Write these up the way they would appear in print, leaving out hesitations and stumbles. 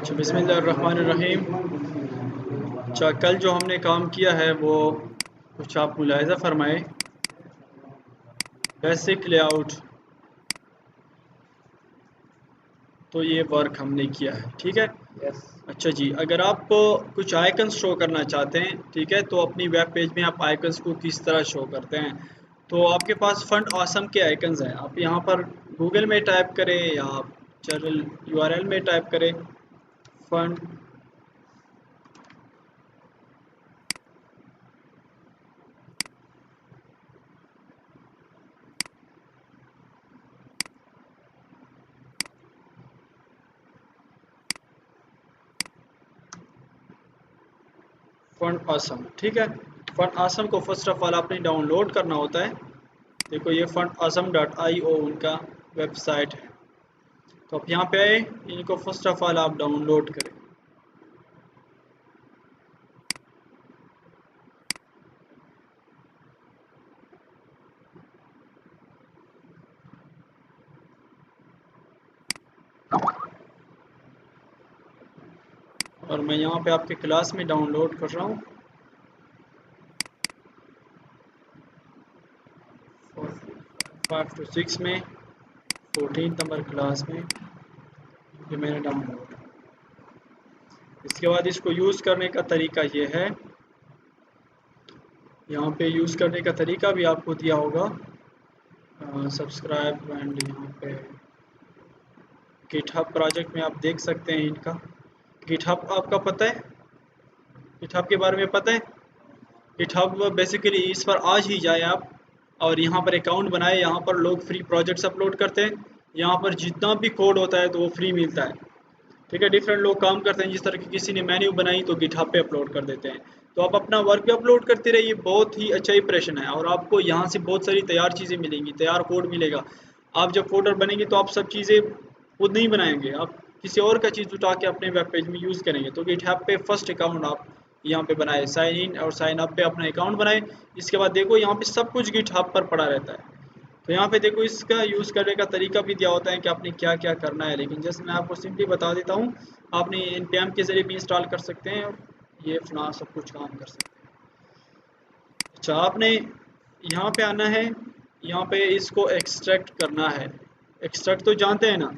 अच्छा, बिस्मिल्लाहिर्रहमानिर्रहीम। अच्छा, कल जो हमने काम किया है वो कुछ आप मुलाहिज़ा फरमाएं। बेसिक लेआउट, तो ये वर्क हमने किया है, ठीक है। अच्छा जी, अगर आप कुछ आइकन्स शो करना चाहते हैं, ठीक है, तो अपनी वेब पेज में आप आइकन्स को किस तरह शो करते हैं। तो आपके पास फंड ऑसम के आइकन्स हैं। आप यहाँ पर गूगल में टाइप करें या आप चैनल यूआरएल में टाइप करें फंड फंड ऑसम, ठीक है। फंड ऑसम को फर्स्ट ऑफ ऑल आपने डाउनलोड करना होता है। देखो, ये फंड ऑसम डॉट आई ओ उनका वेबसाइट है। तो आप यहाँ पे आए, इनको फर्स्ट ऑफ ऑल आप डाउनलोड करें। और मैं यहाँ पे आपके क्लास में डाउनलोड कर रहा हूँ 5 to 6 में 14 नंबर क्लास में ये मैंने डाउनलोड। इसके बाद इसको यूज़ करने का तरीका ये है। यहाँ पे यूज़ करने का तरीका भी आपको दिया होगा, सब्सक्राइब एंड यहाँ पे गिटहब प्रोजेक्ट में आप देख सकते हैं इनका। गिटहब आपका पता है, गिटहब के बारे में पता है। गिटहब बेसिकली इस पर आज ही जाए आप और यहाँ पर अकाउंट बनाए। यहाँ पर लोग फ्री प्रोजेक्ट्स अपलोड करते हैं। यहाँ पर जितना भी कोड होता है तो वो फ्री मिलता है, ठीक है। डिफरेंट लोग काम करते हैं, जिस तरह की किसी ने मेन्यू बनाई तो गिटहब पे अपलोड कर देते हैं। तो आप अपना वर्क भी अपलोड करते रहिए, बहुत ही अच्छा इंप्रेशन है। और आपको यहाँ से बहुत सारी तैयार चीज़ें मिलेंगी, तैयार कोड मिलेगा। आप जब कोडर बनेंगे तो आप सब चीज़ें खुद नहीं बनाएंगे, आप किसी और का चीज़ उठा के अपने वेब पेज में यूज़ करेंगे। तो गिटहब पे फर्स्ट अकाउंट आप यहाँ पे बनाए, साइन इन और साइन अप पे अपना अकाउंट बनाए। इसके बाद देखो यहाँ पे सब कुछ गिटहब पर पड़ा रहता है। तो यहाँ पे देखो इसका यूज़ करने का तरीका भी दिया होता है कि आपने क्या क्या करना है। लेकिन जैसे मैं आपको सिंपली बता देता हूँ, आपने npm के ज़रिए भी इंस्टॉल कर सकते हैं और ये अपना सब कुछ काम कर सकते हैं। अच्छा, आपने यहाँ पे आना है, यहाँ पे इसको एक्सट्रैक्ट करना है। एक्सट्रैक्ट तो जानते हैं ना,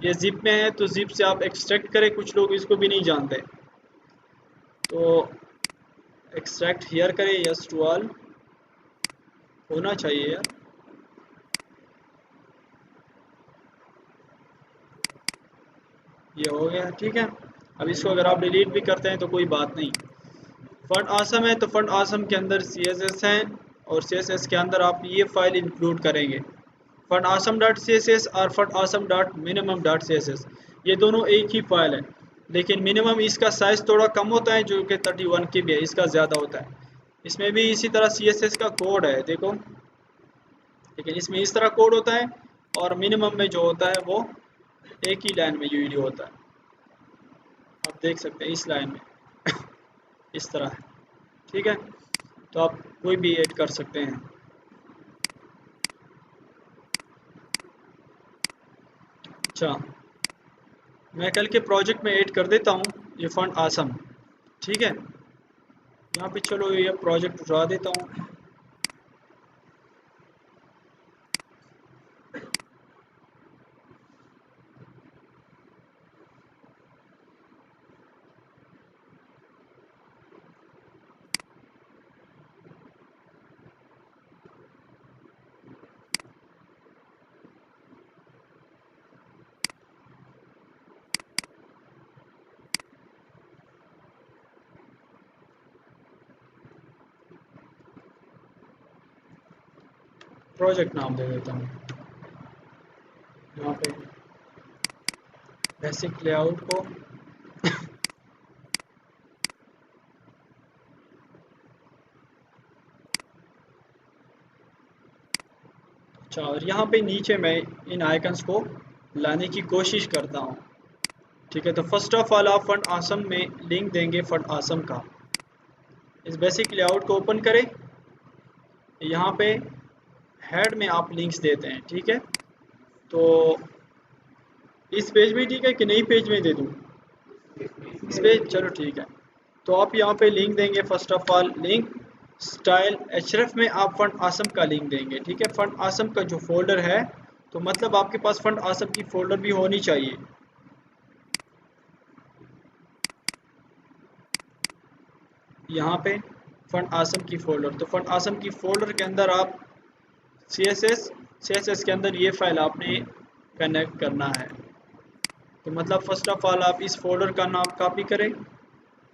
ये जिप में है तो जिप से आप एक्सट्रैक्ट करें। कुछ लोग इसको भी नहीं जानते, तो एक्सट्रैक्ट हियर करें, यस टू ऑल होना चाहिए यार। ये हो गया, ठीक है। अब इसको अगर आप डिलीट भी करते हैं तो कोई बात नहीं। फंड आसम है तो फंड आसम के अंदर CSS है और CSS के अंदर आप ये फाइल इंक्लूड करेंगे, Font Awesome dot C S S और Font Awesome dot minimum dot C S S. ये दोनों एक ही फाइल है, लेकिन मिनिमम इसका साइज़ थोड़ा कम होता है, जो कि 31 KB है, इसका ज़्यादा होता है। इसमें भी इसी तरह CSS का कोड है देखो, लेकिन इसमें इस तरह कोड होता है और मिनिमम में जो होता है वो एक ही लाइन में यूज़ होता है। आप देख सकते हैं इस लाइन में इस तरह है, ठीक है। तो आप कोई भी ऐड कर सकते हैं। अच्छा, मैं कल के प्रोजेक्ट में ऐड कर देता हूँ ये फंड आसम, ठीक है। यहाँ पे चलो ये प्रोजेक्ट उठा देता हूँ। प्रोजेक्ट नाम दे देता हूँ यहाँ पे बेसिक लेआउट को। अच्छा, और यहाँ पे नीचे मैं इन आइकन्स को लाने की कोशिश करता हूँ, ठीक है। तो फर्स्ट ऑफ ऑल आप फंड आसम में लिंक देंगे फंड आसम का। इस बेसिक लेआउट को ओपन करें, यहाँ पे हेड में आप लिंक्स देते हैं, ठीक है। तो इस पेज में ठीक है कि नई पेज में दे दूँ। इस पे चलो ठीक है। तो आप यहाँ पे लिंक देंगे, first of all link style href में आप फंड आसम का लिंक देंगे, ठीक है। फंड आसम का जो फोल्डर है, तो मतलब आपके पास फंड आसम की फोल्डर भी होनी चाहिए। यहाँ पे फंड आसम की फोल्डर, तो फंड आसम की फोल्डर के अंदर आप सी एस एस के अंदर ये फाइल आपने कनेक्ट करना है। तो मतलब फर्स्ट ऑफ ऑल आप इस फोल्डर का नाम कॉपी करें,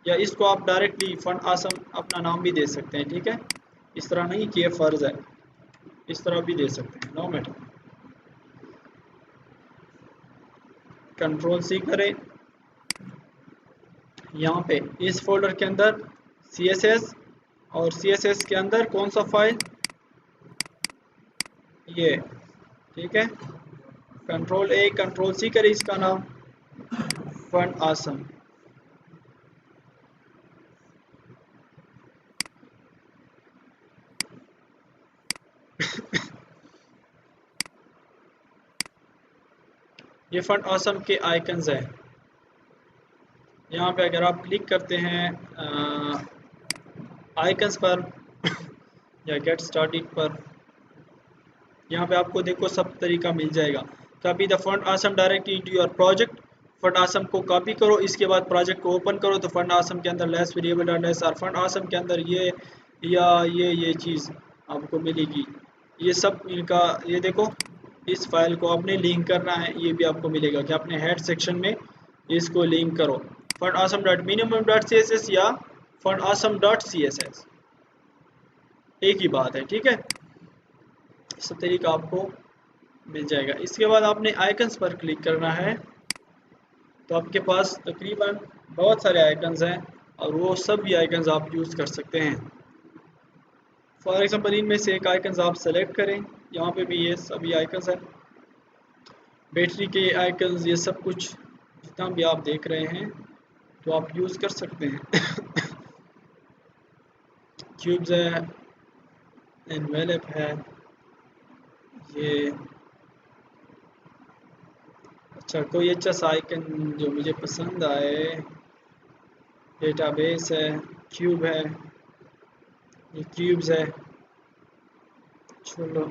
या इसको आप डायरेक्टली फंड आसम अपना नाम भी दे सकते हैं, ठीक है। इस तरह नहीं कि ये फ़र्ज़ है, इस तरह भी दे सकते हैं, नो मैटर। कंट्रोल सी करें, यहाँ पे इस फोल्डर के अंदर CSS, और CSS के अंदर कौन सा फाइल, ये, ठीक है। कंट्रोल A कंट्रोल C करें, इसका नाम फंड आसम। ये फंड आसम के आइकन्स हैं। यहाँ पे अगर आप क्लिक करते हैं आइकन्स पर या गेट स्टार्टेड पर, यहाँ पे आपको देखो सब तरीका मिल जाएगा। Copy the font awesome directly into your project, font awesome को कॉपी करो, इसके बाद प्रोजेक्ट को ओपन करो, तो फंड आसम के अंदर लेस वेरिएबल डॉट लेस और फंड आसम के अंदर ये या ये चीज़ आपको मिलेगी। ये सब इनका, ये देखो इस फाइल को आपने लिंक करना है, ये भी आपको मिलेगा कि अपने हेड सेक्शन में इसको लिंक करो, Font Awesome dot minimum dot C S S या Font Awesome dot C S S, एक ही बात है, ठीक है। सब तरीका आपको मिल जाएगा। इसके बाद आपने आइकन्स पर क्लिक करना है, तो आपके पास तकरीबन बहुत सारे आइकन्स हैं, और वो सब भी आइकन्स आप यूज़ कर सकते हैं। फॉर एग्जांपल इनमें से एक आइकन्स आप सेलेक्ट करें, यहाँ पे भी ये सभी आइकन्स हैं, बैटरी के आइकन्स, ये सब कुछ जितना भी आप देख रहे हैं तो आप यूज़ कर सकते हैं। क्यूब्स है, एनवेलप है, ये अच्छा कोई अच्छा सा आइकन जो मुझे पसंद आए, डेटाबेस है, क्यूब है, ये क्यूब्स है, चलो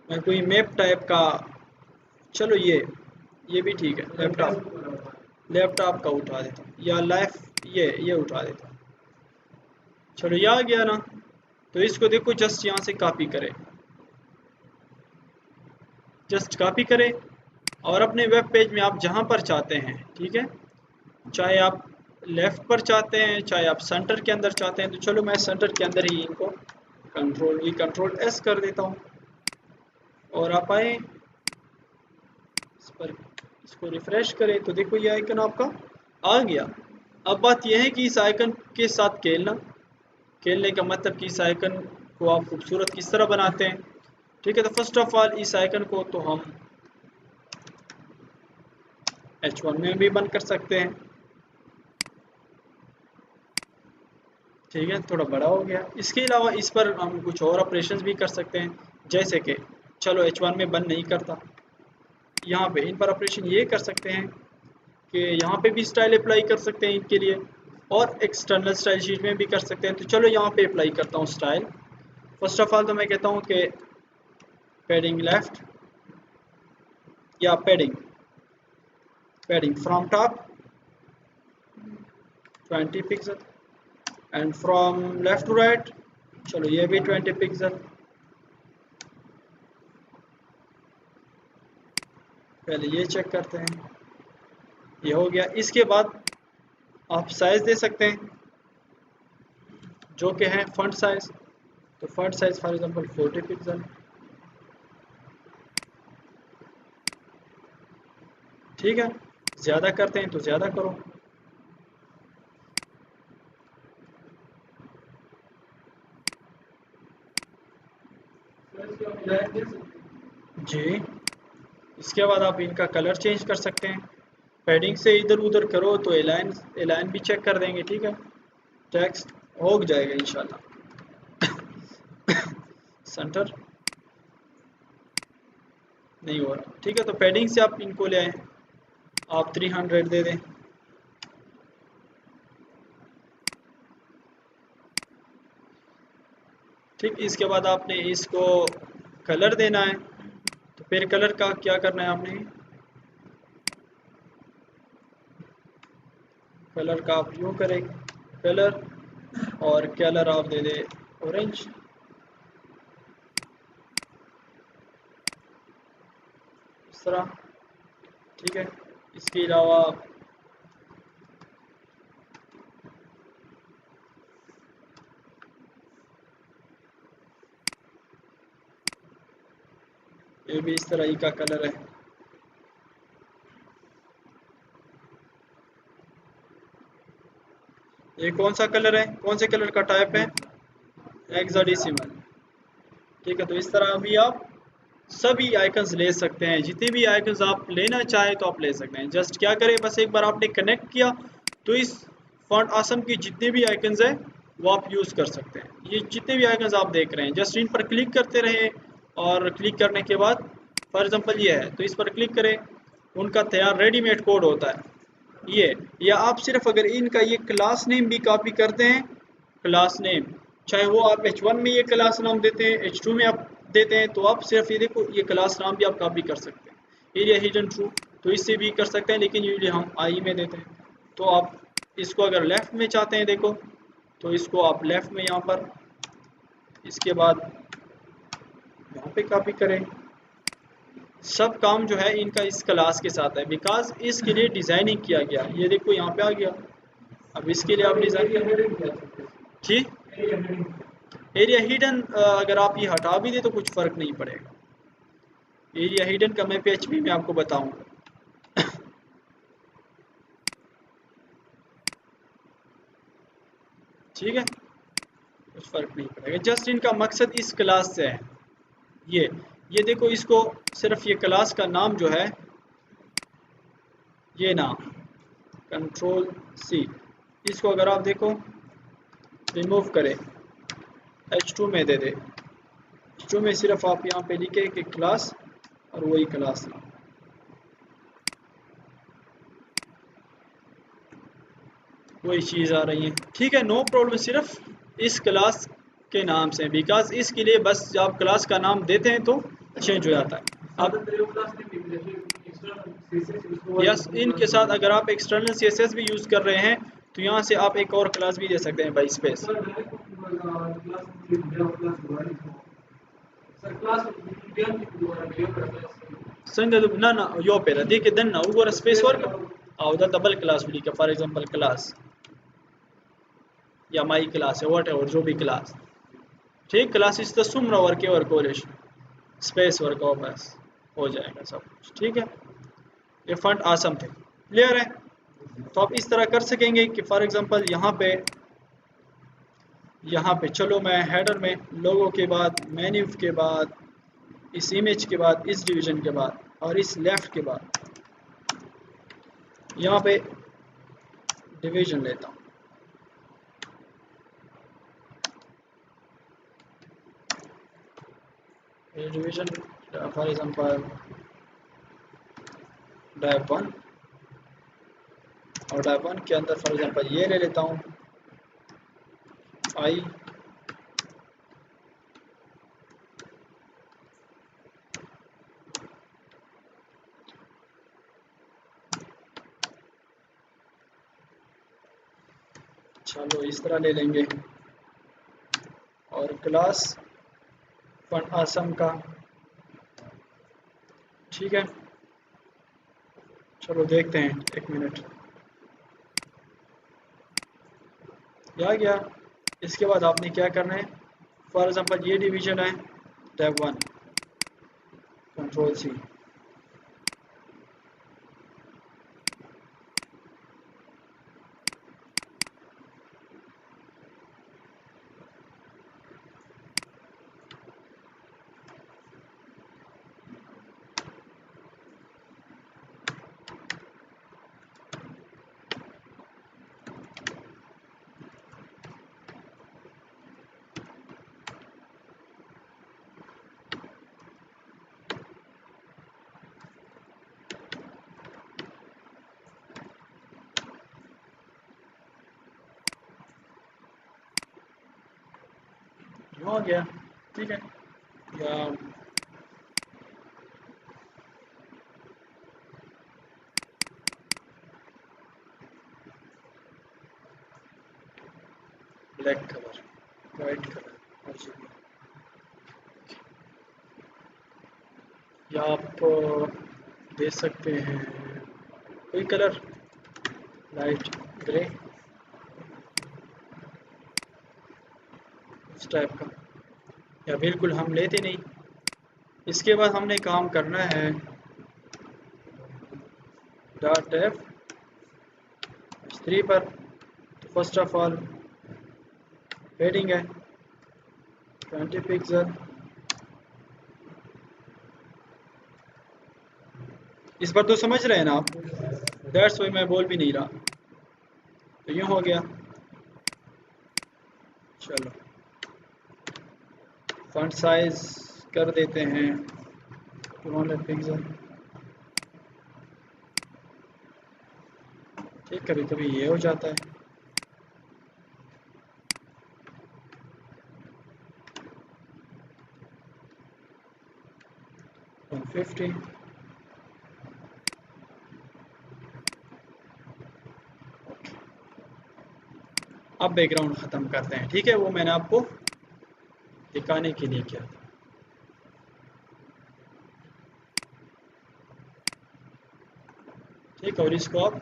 मैं कोई मैप टाइप का, चलो ये भी ठीक है, लैपटॉप का उठा देता हूँ, या लाइफ ये उठा देता हूँ। चलो ये आ गया ना, तो इसको देखो जस्ट यहाँ से कॉपी करें, जस्ट कॉपी करें, और अपने वेब पेज में आप जहाँ पर चाहते हैं, ठीक है, चाहे आप लेफ़्ट पर चाहते हैं, चाहे आप सेंटर के अंदर चाहते हैं, तो चलो मैं सेंटर के अंदर ही इनको कंट्रोल V कंट्रोल S कर देता हूँ, और आप आए इस पर, इसको रिफ्रेश करें, तो देखो ये आइकन आपका आ गया। अब बात यह है कि इस आइकन के साथ खेलने का मतलब कि इस आइकन को आप खूबसूरत किस तरह बनाते हैं, ठीक है। तो फर्स्ट ऑफ ऑल इस आइकन को तो हम H1 में भी बंद कर सकते हैं, ठीक है, थोड़ा बड़ा हो गया। इसके अलावा इस पर हम कुछ और ऑपरेशंस भी कर सकते हैं, जैसे कि चलो H1 में बंद नहीं करता, यहाँ पे इन पर ऑपरेशन ये कर सकते हैं कि यहाँ पे भी स्टाइल अप्लाई कर सकते हैं इनके लिए, और एक्सटर्नल स्टाइल शीट में भी कर सकते हैं। तो चलो यहाँ पे अप्लाई करता हूँ स्टाइल। फर्स्ट ऑफ ऑल तो मैं कहता हूँ कि पैडिंग लेफ्ट, या padding from top 20 pixels, and from left to right, चलो ये भी 20 पिक्सल। पहले ये चेक करते हैं, ये हो गया। इसके बाद आप साइज़ दे सकते हैं, जो कि है फॉन्ट साइज़, तो font size for example 40 pixel, ठीक है। ज़्यादा करते हैं तो ज़्यादा करो, जी। इसके बाद आप इनका कलर चेंज कर सकते हैं, पैडिंग से इधर उधर करो तो एलाइन भी चेक कर देंगे, ठीक है। टेक्स्ट हो जाएगा इंशाल्लाह। सेंटर नहीं हो रहा, ठीक है। तो पैडिंग से आप इनको ले आए, आप 300 दे दें। ठीक, इसके बाद आपने इसको कलर देना है। तो फिर कलर का क्या करना है आपने, कलर का आप यूँ करें, कलर, और कलर आप दे दे ऑरेंज। इस तरह, ठीक है। इसके अलावा ये भी इस तरह ही का कलर है। ये कौन सा कलर है, कौन से कलर का टाइप है, हेक्साडेसिमल। ठीक है, तो इस तरह भी आप सभी आइकन्स ले सकते हैं, जितने भी आइकन्स आप लेना चाहे तो आप ले सकते हैं। जस्ट क्या करें, बस एक बार आपने कनेक्ट किया तो इस फॉन्ट आसम की जितने भी आइकन्स हैं वो आप यूज़ कर सकते हैं। ये जितने भी आइकन्स आप देख रहे हैं, जस्ट इन पर क्लिक करते रहें, और क्लिक करने के बाद फॉर एग्जांपल ये है तो इस पर क्लिक करें। उनका तैयार रेडीमेड कोड होता है ये, या आप सिर्फ अगर इनका ये क्लास नेम भी कॉपी करते हैं, क्लास नेम चाहे वो आप H1 में ये क्लास नाम देते हैं, H2 में आप देते हैं, तो आप सिर्फ ये देखो ये क्लास नाम भी आप कॉपी कर सकते हैं। एरिया हिडन ट्रू तो इससे भी कर सकते हैं, लेकिन यूजली हम आई में देते हैं। तो आप इसको अगर लेफ़्ट में चाहते हैं देखो, तो इसको आप लेफ़्ट में यहाँ पर, इसके बाद यहाँ पे कॉपी करें। सब काम जो है इनका इस क्लास के साथ है, बिकॉज इसके लिए डिज़ाइनिंग किया गया। ये देखो यहाँ पे आ गया। अब इसके लिए आप डिज़ाइन जी, एरिया हिडन अगर आप ये हटा भी दे तो कुछ फ़र्क नहीं पड़ेगा। एरिया हिडन का मैं PHP में आपको बताऊंगा। ठीक है, कुछ फ़र्क नहीं पड़ेगा, जस्ट इनका मकसद इस क्लास से है। ये देखो, इसको सिर्फ ये क्लास का नाम जो है, ये नाम Ctrl+C, इसको अगर आप देखो रिमूव करें, H2 में दे दे। H2 में सिर्फ आप यहाँ पे लिखे कि क्लास, और वही क्लास नाम, वही चीज़ आ रही है। ठीक है, नो प्रॉब्लम, सिर्फ इस क्लास के नाम से, बिकॉज इसके लिए बस जब आप क्लास का नाम देते हैं तो चेंज हो जाता है। अब यस, इनके साथ अगर आप एक्सटर्नल CSS भी यूज़ कर रहे हैं तो यहाँ से आप एक और क्लास भी दे सकते हैं बाई स्पेस। संगत ना ना यो पेरा देखे दन ना उगोर स्पेस वर्क और द डबल क्लास भी का, फॉर एग्जांपल क्लास या माई क्लास है व्हाट एवर, जो भी क्लास। ठीक, क्लास इस द सुमरा वर्क वर्क और स्पेस वर्क और बस हो जाएगा सब कुछ। ठीक है, ये फंड आसम थे, क्लियर है। तो आप इस तरह कर सकेंगे कि फॉर एग्जांपल यहाँ पे चलो मैं हेडर में लोगो के बाद, मेन्यू के बाद, इस इमेज के बाद, इस डिवीजन के बाद, और इस लेफ्ट के बाद यहाँ पे डिवीजन लेता हूँ। डिवीजन फॉर एग्जांपल डाइव 1, और डाइव 1 के अंदर फॉर एग्जांपल ये ले लेता हूँ आई, चलो इस तरह ले लेंगे, और क्लास फंड आसम का। ठीक है, चलो देखते हैं, एक मिनट आ गया। इसके बाद आपने क्या करना है, फॉर एग्जांपल ये डिवीजन है टैब 1, Ctrl+C, हो गया, ठीक है। या black colour, white colour RGB, या आप दे सकते हैं कोई कलर लाइट ग्रे, इस टाइप का, या बिल्कुल हम लेते नहीं। इसके बाद हमने काम करना है डॉट F3 पर। तो फर्स्ट ऑफ ऑल पेडिंग है 20 पिक्सल, इस पर तो समझ रहे हैं ना आप, दैट्स वाई मैं बोल भी नहीं रहा। तो यूँ हो गया, चलो फॉन्ट साइज कर देते हैं 200 पिक्सल। ठीक, कभी कभी ये हो जाता है। वन 50, अब बैकग्राउंड ख़त्म करते हैं, ठीक है। वो मैंने आपको दिखाने के लिए किया था। ठीक, और इसको आप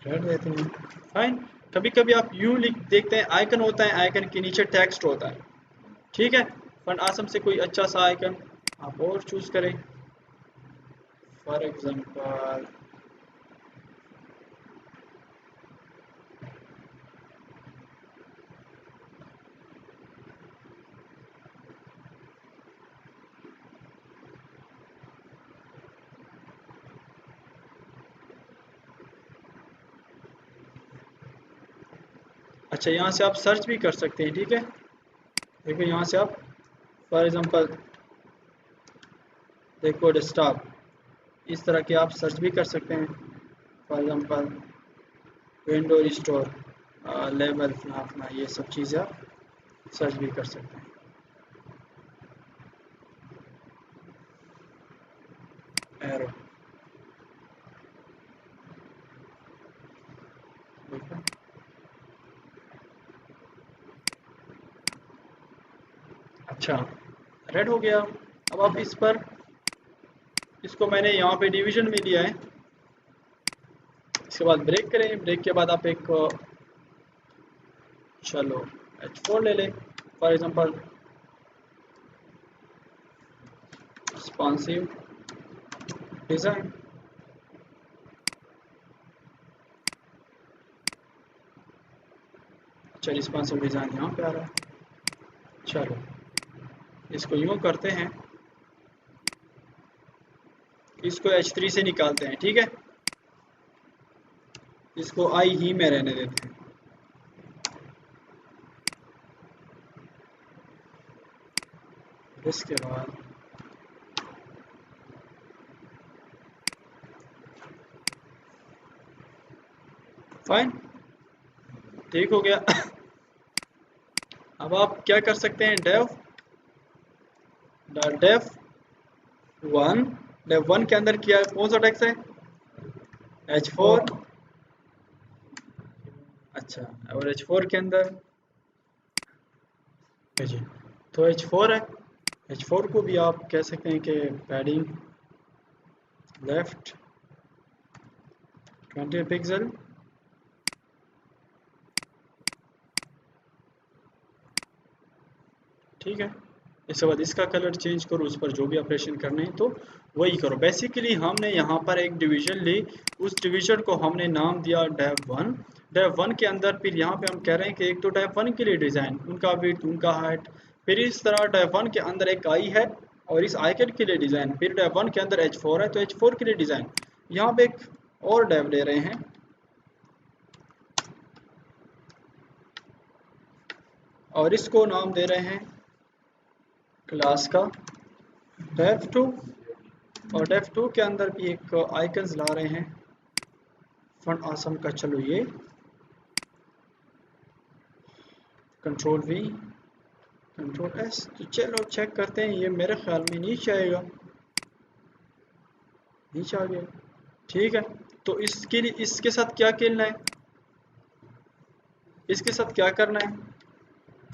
रेड देते हैं, फाइन। कभी कभी आप यूँ लिख देखते हैं, आइकन होता है, आइकन के नीचे टेक्स्ट होता है, ठीक है। फन आसम से कोई अच्छा सा आइकन आप और चूज करें, फॉर एग्जांपल अच्छा, यहाँ से आप सर्च भी कर सकते हैं, ठीक है। देखो यहाँ से आप फॉर एग्जांपल देखो डेस्कटॉप, इस तरह के आप सर्च भी कर सकते हैं। For example window restore, level अपना, ये सब चीज़ें आप सर्च भी कर सकते हैं। एरो, देखो अच्छा, रेड हो गया। अब आप इस पर, इसको मैंने यहाँ पे डिवीजन में लिया है। इसके बाद ब्रेक करें, ब्रेक के बाद आप एक चलो H4 ले लें, फॉर एग्जांपल रिस्पॉन्सिव डिज़ाइन। अच्छा, रिस्पॉन्सिव डिज़ाइन यहाँ पे आ रहा है। चलो इसको यूँ करते हैं, इसको H3 से निकालते हैं, ठीक है। इसको आई ही में रहने देते हैं। इसके बाद फाइन, ठीक हो गया। अब आप क्या कर सकते हैं, डेफ वन, डेफ वन के अंदर क्या कौन सा टेक्स्ट है, H4। अच्छा, और H4 के अंदर जी, तो H4 है। H4 को भी आप कह सकते हैं कि पैडिंग लेफ्ट 20 पिक्सल, ठीक है। इसके बाद इसका कलर चेंज करो, उस पर जो भी ऑपरेशन करने हैं तो वही करो। बेसिकली हमने यहाँ पर एक डिवीजन ली, उस डिवीजन को हमने नाम दिया डेव वन। डेव वन के अंदर फिर यहाँ पे हम कह रहे हैं कि एक तो डेव वन के लिए डिज़ाइन, उनका विड्थ, उनका हाइट, फिर इस तरह डेव वन के अंदर एक आई है और इस आइकन के लिए डिज़ाइन, फिर डेव वन के अंदर H4 है तो H4 के लिए डिज़ाइन। यहाँ पे एक और डेव ले रहे हैं, और इसको नाम दे रहे हैं क्लास का डेव टू, और डेफ 2 के अंदर भी एक आइकन्स ला रहे हैं फंड आसम का। चलो ये कंट्रोल वी कंट्रोल एस, तो चलो चेक करते हैं। ये मेरे ख्याल में नीचे आएगा, नीचे आ गया। ठीक है, तो इसके लिए इसके साथ क्या खेलना है, इसके साथ क्या करना है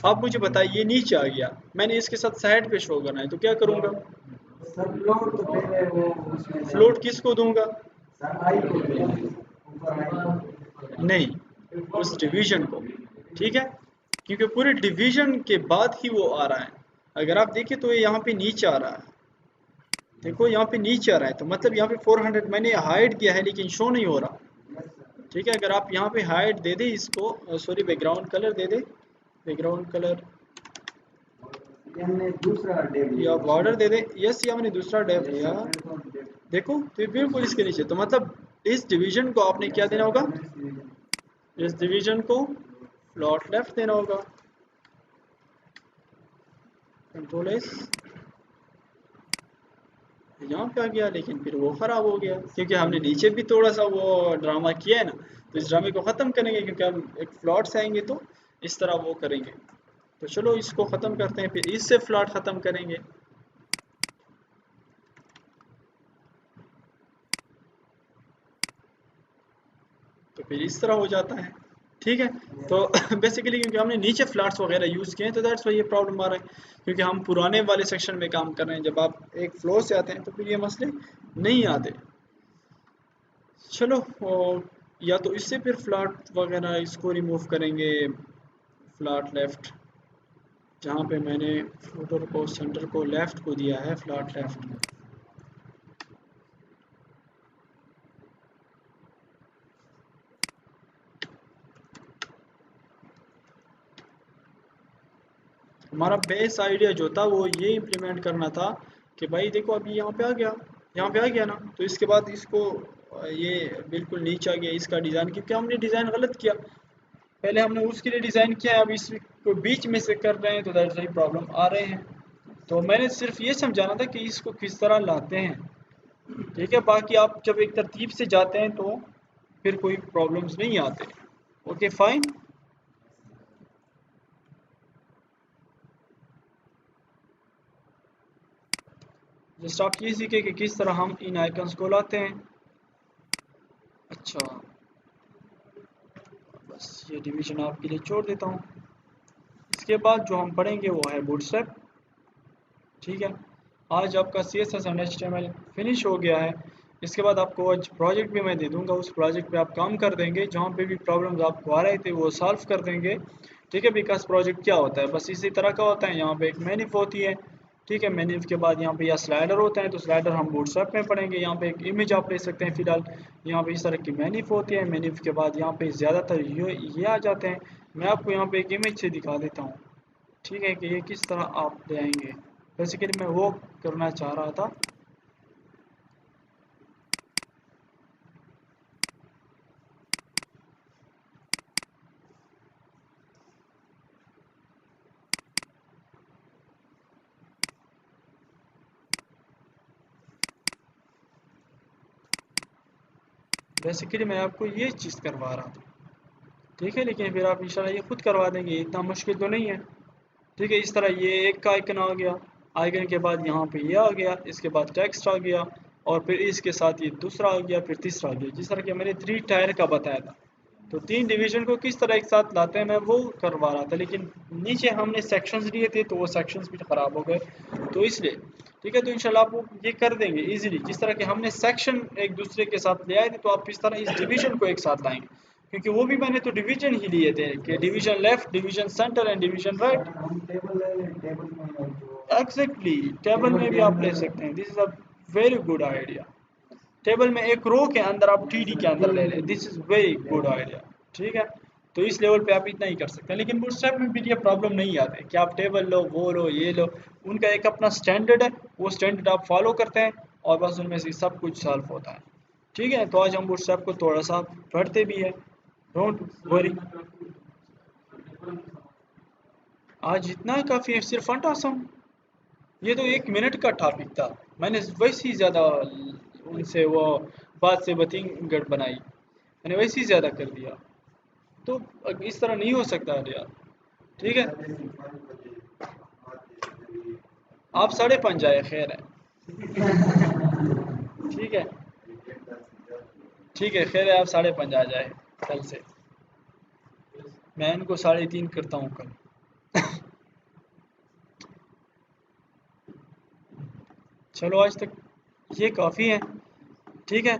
आप मुझे बताइए। ये नीचे आ गया, मैंने इसके साथ साइड पे शो करना है, तो क्या करूंगा? सर फ्लोट तो पहले वो उसमें फ्लोट किसको दूंगा? सर आई को ऊपर आई को। नहीं, उस डिवीजन को। ठीक है, क्योंकि पूरे डिवीजन के बाद ही वो आ रहा है। अगर आप देखें तो ये यहाँ पे नीचे आ रहा है, देखो यहाँ पे नीचे आ रहा है, तो मतलब यहाँ पे 400 मैंने हाइड किया है लेकिन शो नहीं हो रहा। ठीक है, अगर आप यहाँ पे हाइड दे दे इसको, सॉरी बैकग्राउंड कलर दे दे, बैकग्राउंड कलर हमने दूसरा डेव या लिया बॉर्डर दे दे। यस, या मैंने दूसरा डेप लिया। देखो तो ये बिल्कुल इसके नीचे, तो मतलब इस डिवीजन को आपने क्या देना होगा, इस डिवीजन को फ्लॉट लेफ्ट देना होगा। कंट्रोल एस, यहाँ पे आ गया, लेकिन फिर वो ख़राब हो गया क्योंकि हमने नीचे भी थोड़ा सा वो ड्रामा किया है ना। तो इस ड्रामे को ख़त्म करेंगे क्योंकि हम एक फ्लॉट से आएंगे तो इस तरह वो करेंगे। तो चलो इसको ख़त्म करते हैं, फिर इससे फ्लॉट ख़त्म करेंगे। तो फिर इस तरह हो जाता है। ठीक है, तो बेसिकली क्योंकि हमने नीचे फ्लैट्स वगैरह यूज़ किए हैं तो दैट्स वाई ये प्रॉब्लम आ रहा है, क्योंकि हम पुराने वाले सेक्शन में काम कर रहे हैं। जब आप एक फ्लोर से आते हैं तो फिर ये मसले नहीं आते। चलो या तो इससे फिर फ्लैट वगैरह इसको रिमूव करेंगे, फ्लैट लेफ़्ट, जहाँ पे मैंने फुटर को सेंटर को लेफ़्ट को दिया है, फ्लैट लेफ़्ट। हमारा बेस आइडिया जो था वो ये इम्प्लीमेंट करना था कि भाई देखो अभी यहाँ पे आ गया, यहाँ पे आ गया ना, तो इसके बाद इसको ये बिल्कुल नीचे आ गया इसका डिज़ाइन, क्योंकि हमने डिज़ाइन गलत किया। पहले हमने उसके लिए डिज़ाइन किया है, अब इसको बीच में से कर रहे हैं तो दैट्स वाई प्रॉब्लम आ रहे हैं। तो मैंने सिर्फ ये समझाना था कि इसको किस तरह लाते हैं। ठीक है, बाकी आप जब एक तरतीब से जाते हैं तो फिर कोई प्रॉब्लम्स नहीं आते। Okay fine. जस्ट आप ये सीखें कि किस तरह हम इन आइकन्स को लाते हैं। अच्छा, बस ये डिवीजन आपके लिए छोड़ देता हूँ। इसके बाद जो हम पढ़ेंगे वो है बूटस्ट्रैप। ठीक है, आज आपका CSS एंड HTML फिनिश हो गया है। इसके बाद आपको आज प्रोजेक्ट भी मैं दे दूंगा, उस प्रोजेक्ट पे आप काम कर देंगे, जहाँ पे भी प्रॉब्लम्स आपको आ रहे थे वो सॉल्व कर देंगे। ठीक है, विकास प्रोजेक्ट क्या होता है, बस इसी तरह का होता है। यहाँ पे एक मैनिफ होती है। ठीक है, मैनिफ के बाद यहाँ पे या स्लाइडर होते हैं, तो स्लाइडर हम बूटस्ट्रैप में पढ़ेंगे। यहाँ पे एक इमेज आप ले सकते हैं फिलहाल। यहाँ पे इस तरह की मैनिफ होती है। मैनिफ के बाद यहाँ पे ज़्यादातर ये आ जाते हैं। मैं आपको यहाँ पे एक इमेज से दिखा देता हूँ। ठीक है, कि ये किस तरह आप ले आएंगे। बेसिकली मैं वो करना चाह रहा था। बेसिकली मैं आपको ये चीज़ करवा रहा था। ठीक है, लेकिन फिर आप इंशाल्लाह ये खुद करवा देंगे, इतना मुश्किल तो नहीं है। ठीक है, इस तरह ये एक का आइकन आ गया, आइकन के बाद यहाँ पे ये आ गया, इसके बाद टेक्स्ट आ गया, और फिर इसके साथ ये दूसरा आ गया, फिर तीसरा आ गया, जिस तरह के मैंने 3 टायर का बताया था। तो 3 डिवीजन को किस तरह एक साथ लाते हैं मैं वो करवा रहा था, लेकिन नीचे हमने सेक्शंस लिए थे तो वो सेक्शंस भी ख़राब हो गए, तो इसलिए। ठीक है, तो इंशाल्लाह आप वो ये कर देंगे इजीली, जिस तरह के हमने सेक्शन एक दूसरे के साथ ले आए थे, तो आप इस तरह इस डिवीजन को एक साथ लाएंगे, क्योंकि वो भी मैंने तो डिवीजन ही लिए थे कि division left, division centre and division right. हम टेबल टेबल में जो एग्जैक्टली, टेबल टेबल में के भी आप ले अंदर सकते हैं, this is a very good idea. Table में एक रो के अंदर आप TD के अंदर ले लें, this is very good idea. ठीक है, तो इस लेवल पे आप इतना ही कर सकते हैं, लेकिन बूटस्ट्रैप में भी ये प्रॉब्लम नहीं आते कि आप टेबल लो, वो लो, ये लो। उनका एक अपना स्टैंडर्ड है, वो स्टैंडर्ड आप फॉलो करते हैं और बस उनमें से सब कुछ सॉल्व होता है। ठीक है, तो आज हम बूटस्ट्रैप को थोड़ा सा पढ़ते भी है, डोंट वरी। आज इतना ही काफ़ी है, सिर्फ फंटासम। ये तो 1 मिनट का टॉपिक था, मैंने वैसे ही ज़्यादा उनसे वो बात से बतिंगट बनाई, मैंने वैसे ही ज़्यादा कर दिया। तो इस तरह नहीं हो सकता यार। ठीक है, आप 5:30 आए, खैर है। ठीक है, ठीक है, खैर है, आप 5:30 आ जाए कल से। मैं इनको 3:30 करता हूँ कल। चलो आज तक ये काफ़ी है। ठीक है,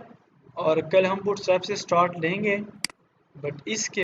और कल हम बूटस्ट्रैप से स्टार्ट लेंगे, बट इसके